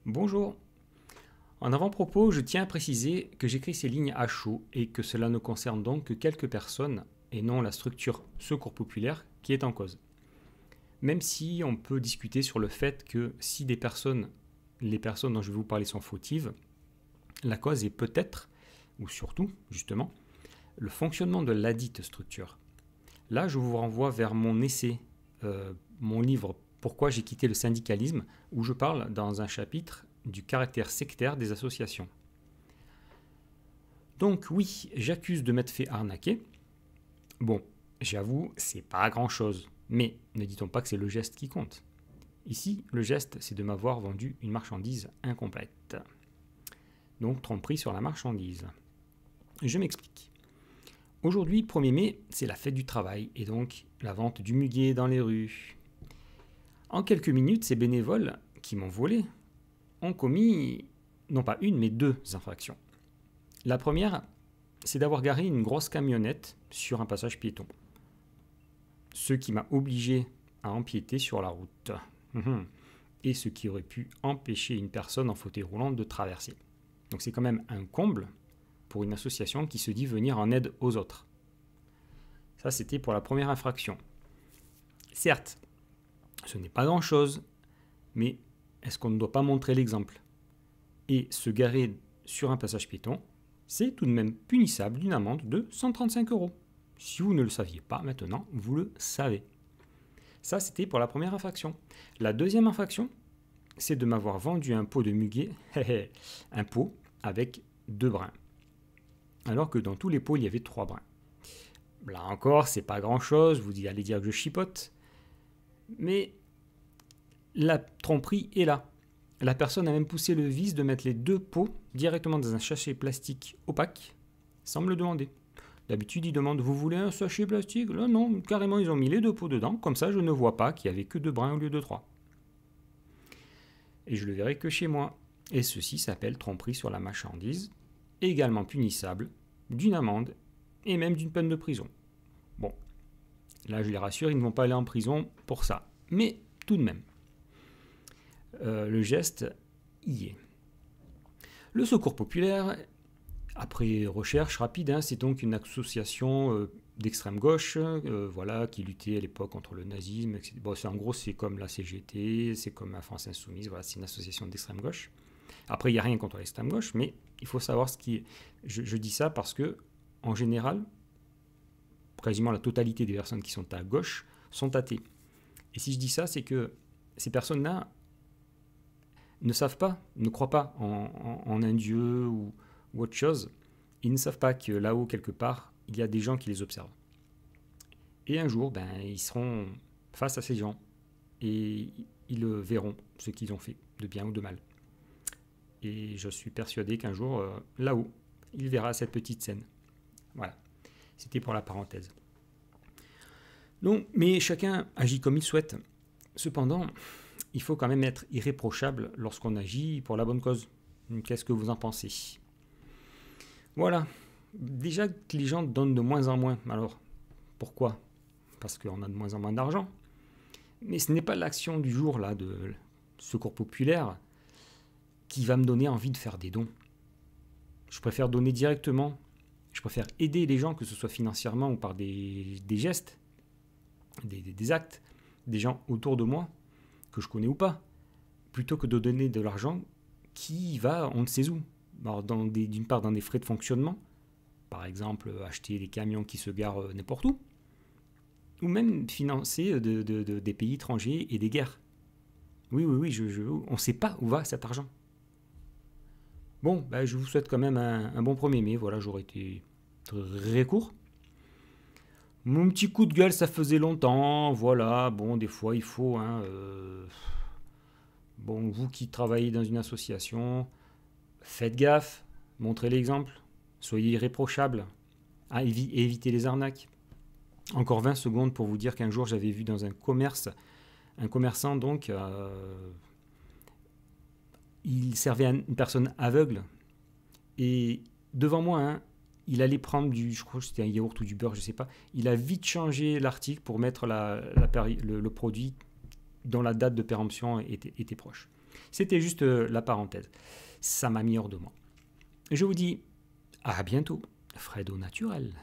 Bonjour. En avant-propos, je tiens à préciser que j'écris ces lignes à chaud et que cela ne concerne donc que quelques personnes et non la structure Secours Populaire qui est en cause. Même si on peut discuter sur le fait que si les personnes dont je vais vous parler sont fautives, la cause est peut-être, ou surtout, justement, le fonctionnement de ladite structure. Là, je vous renvoie vers mon essai, mon livre Pourquoi j'ai quitté le syndicalisme, où je parle dans un chapitre du caractère sectaire des associations. Donc oui, j'accuse de m'être fait arnaquer. Bon, j'avoue, c'est pas grand-chose, mais ne dit-on pas que c'est le geste qui compte. Ici, le geste, c'est de m'avoir vendu une marchandise incomplète. Donc tromperie sur la marchandise. Je m'explique. Aujourd'hui, 1er mai, c'est la fête du travail et donc la vente du muguet dans les rues. En quelques minutes, ces bénévoles qui m'ont volé ont commis non pas une mais deux infractions. La première, c'est d'avoir garé une grosse camionnette sur un passage piéton. Ce qui m'a obligé à empiéter sur la route. Et ce qui aurait pu empêcher une personne en fauteuil roulant de traverser. Donc c'est quand même un comble pour une association qui se dit venir en aide aux autres. Ça, c'était pour la première infraction. Certes, ce n'est pas grand-chose, mais est-ce qu'on ne doit pas montrer l'exemple? Et se garer sur un passage piéton, c'est tout de même punissable d'une amende de 135 €. Si vous ne le saviez pas, maintenant, vous le savez. Ça, c'était pour la première infraction. La deuxième infraction, c'est de m'avoir vendu un pot de muguet, un pot avec 2 brins. Alors que dans tous les pots, il y avait 3 brins. Là encore, c'est pas grand-chose, vous allez dire que je chipote, mais la tromperie est là. La personne a même poussé le vice de mettre les 2 pots directement dans un sachet plastique opaque, sans me le demander. D'habitude, ils demandent « Vous voulez un sachet plastique ?» Là, non, carrément, ils ont mis les 2 pots dedans, comme ça je ne vois pas qu'il n'y avait que 2 brins au lieu de 3. Et je le verrai que chez moi. Et ceci s'appelle tromperie sur la marchandise, également punissable d'une amende et même d'une peine de prison. Bon, là je les rassure, ils ne vont pas aller en prison pour ça. Mais tout de même, le geste y est. Le Secours Populaire, après recherche rapide, c'est donc une association d'extrême gauche voilà, qui luttait à l'époque contre le nazisme, etc. Bon, en gros, c'est comme la CGT, c'est comme la France Insoumise, voilà, c'est une association d'extrême gauche. Après, il n'y a rien contre l'extrême gauche, mais il faut savoir ce qui est. Je dis ça parce que, en général, quasiment la totalité des personnes qui sont à gauche sont athées. Et si je dis ça, c'est que ces personnes-là ne savent pas, ne croient pas en un dieu ou autre chose. Ils ne savent pas que là-haut, quelque part, il y a des gens qui les observent. Et un jour, ils seront face à ces gens et ils verront ce qu'ils ont fait, de bien ou de mal. Et je suis persuadé qu'un jour, là-haut, il verra cette petite scène. Voilà, c'était pour la parenthèse. Donc, mais chacun agit comme il souhaite. Cependant, il faut quand même être irréprochable lorsqu'on agit pour la bonne cause. Qu'est-ce que vous en pensez? Voilà. Déjà que les gens donnent de moins en moins. Alors, pourquoi? Parce qu'on a de moins en moins d'argent. Mais ce n'est pas l'action du jour là de Secours Populaire qui va me donner envie de faire des dons. Je préfère donner directement. Je préfère aider les gens, que ce soit financièrement ou par des gestes, des actes, des gens autour de moi, que je connais ou pas, plutôt que de donner de l'argent qui va on ne sait où. Alors, d'une part dans des frais de fonctionnement, par exemple acheter des camions qui se garent n'importe où, ou même financer des pays étrangers et des guerres. Oui, on ne sait pas où va cet argent. Bon, je vous souhaite quand même un bon 1er mai. Voilà, j'aurais été très court. Mon petit coup de gueule, ça faisait longtemps. Voilà, bon, des fois, il faut... Bon, vous qui travaillez dans une association, faites gaffe, montrez l'exemple, soyez irréprochables, évitez les arnaques. Encore 20 secondes pour vous dire qu'un jour, j'avais vu dans un commerçant, donc... il servait à une personne aveugle et devant moi, il allait prendre je crois que c'était un yaourt ou du beurre, je ne sais pas. Il a vite changé l'article pour mettre le produit dont la date de péremption était proche. C'était juste la parenthèse. Ça m'a mis hors de moi. Je vous dis à bientôt, Fred au naturel.